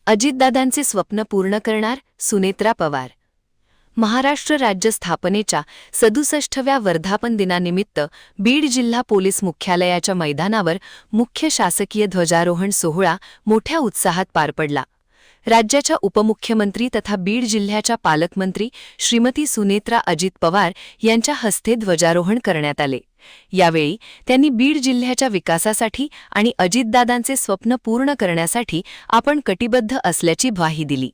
अजितदादांचे स्वप्न पूर्ण करणार सुनेत्रा पवार। महाराष्ट्र राज्य स्थापनेच्या 67व्या वर्धापन दिनानिमित्त बीड जिल्हा पोलीस मुख्यालयाच्या मैदानावर मुख्य शासकीय ध्वजारोहण सोहळा मोठ्या उत्साहात पार पडला। राज्याच्या उपमुख्यमंत्री तथा बीड जिल्ह्याच्या पालकमंत्री श्रीमती सुनेत्रा अजित पवार यांच्या हस्ते ध्वजारोहण करण्यात आले। यावेळी त्यांनी बीड जिल्ह्याच्या विकासासाठी आणि अजितदादांचे स्वप्न पूर्ण करण्यासाठी आपण कटिबद्ध असल्याची ग्वाही दिली।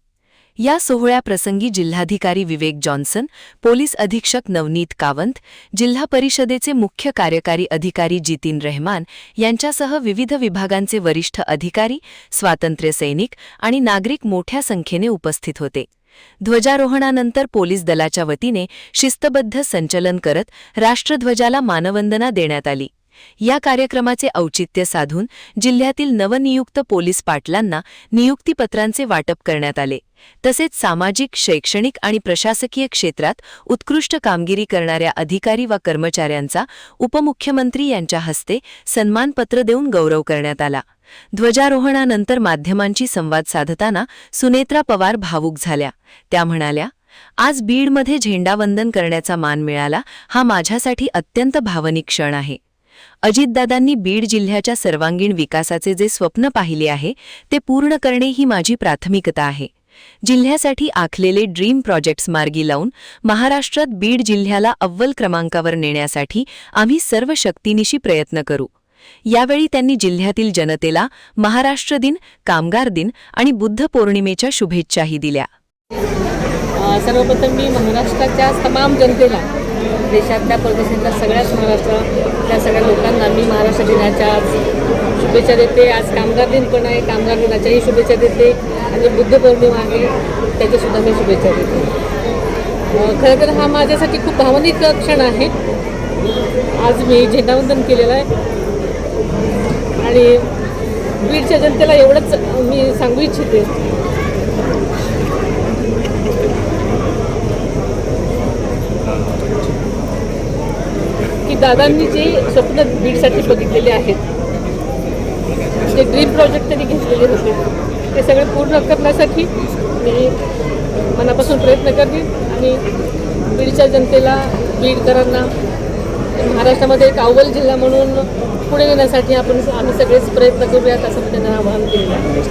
या सोहळ्याप्रसंगी जिल्हाधिकारी विवेक जॉन्सन, पोलीस अधीक्षक नवनीत कावंत, जिल्हा परिषदेचे मुख्य कार्यकारी अधिकारी जितीन रहमान यांच्यासह विविध विभागांचे वरिष्ठ अधिकारी, स्वातंत्र्य सैनिक आणि नागरिक मोठ्या संख्येने उपस्थित होते। ध्वजारोहणानंतर पोलीस दलाच्या वतीने शिस्तबद्ध संचलन करत राष्ट्रध्वजाला मानवंदना देण्यात आली। या कार्यक्रमाचे औचित्य साधून जिल्ह्यातील नवनियुक्त पोलीस पाटलांना नियुक्तीपत्रांचे वाटप करण्यात आले। तसेच सामाजिक, शैक्षणिक आणि प्रशासकीय क्षेत्रात उत्कृष्ट कामगिरी करणाऱ्या अधिकारी व कर्मचाऱ्यांचा उपमुख्यमंत्री यांच्या हस्ते सन्मानपत्र देऊन गौरव करण्यात आला। ध्वजारोहणानंतर माध्यमांशी संवाद साधताना सुनेत्रा पवार भावूक झाल्या। त्या म्हणाल्या, आज बीडमध्ये झेंडावंदन करण्याचा मान मिळाला, हा माझ्यासाठी अत्यंत भावनिक क्षण आहे। अजितदादांनी बीड जिल्ह्याच्या सर्वांगीण विकासाचे जे स्वप्न पाहिले आहे ते पूर्ण करणे ही माझी प्राथमिकता आहे। जिल्ह्यासाठी आखलेले ड्रीम प्रोजेक्ट्स मार्गी लावून महाराष्ट्रात बीड जिल्ह्याला अव्वल क्रमांकावर नेण्यासाठी आम्ही सर्व शक्तीनिशी प्रयत्न करू। यावेळी त्यांनी जिल्ह्यातील जनतेला महाराष्ट्र दिन, कामगार दिन आणि बुद्ध पौर्णिमेच्या शुभेच्छाही दिल्या। सर्वप्रथम मी महाराष्ट्राच्या तमाम जनतेला, देशातल्या परदेशातल्या सगळ्याच महाराष्ट्रातल्या सगळ्या लोकांना मी महाराष्ट्र दिनाच्या शुभेच्छा देते। आज कामगार दिन पण आहे, कामगार दिनाच्याही शुभेच्छा देते आणि बुद्ध पौर्णिमा आहे त्याच्यासुद्धा मी शुभेच्छा देते। खरं तर हा माझ्यासाठी खूप भावनिक क्षण आहे। आज मी झेंडावंदन केलेलं आहे आणि बीडच्या जनतेला एवढंच मी सांगू इच्छिते की दादांनी जे स्वप्न बीडसाठी बघितलेले आहेत, जे ड्रीम प्रोजेक्ट त्यांनी घेतलेले होते, ते सगळे पूर्ण करण्यासाठी मी मनापासून प्रयत्न करते आणि बीडच्या जनतेला, बीडकरांना महाराष्ट्रामध्ये एक अव्वल जिल्हा म्हणून पुढे नेण्यासाठी आम्ही सगळेच प्रयत्न करूयात असं त्यांना आवाहन केलेलं आहे।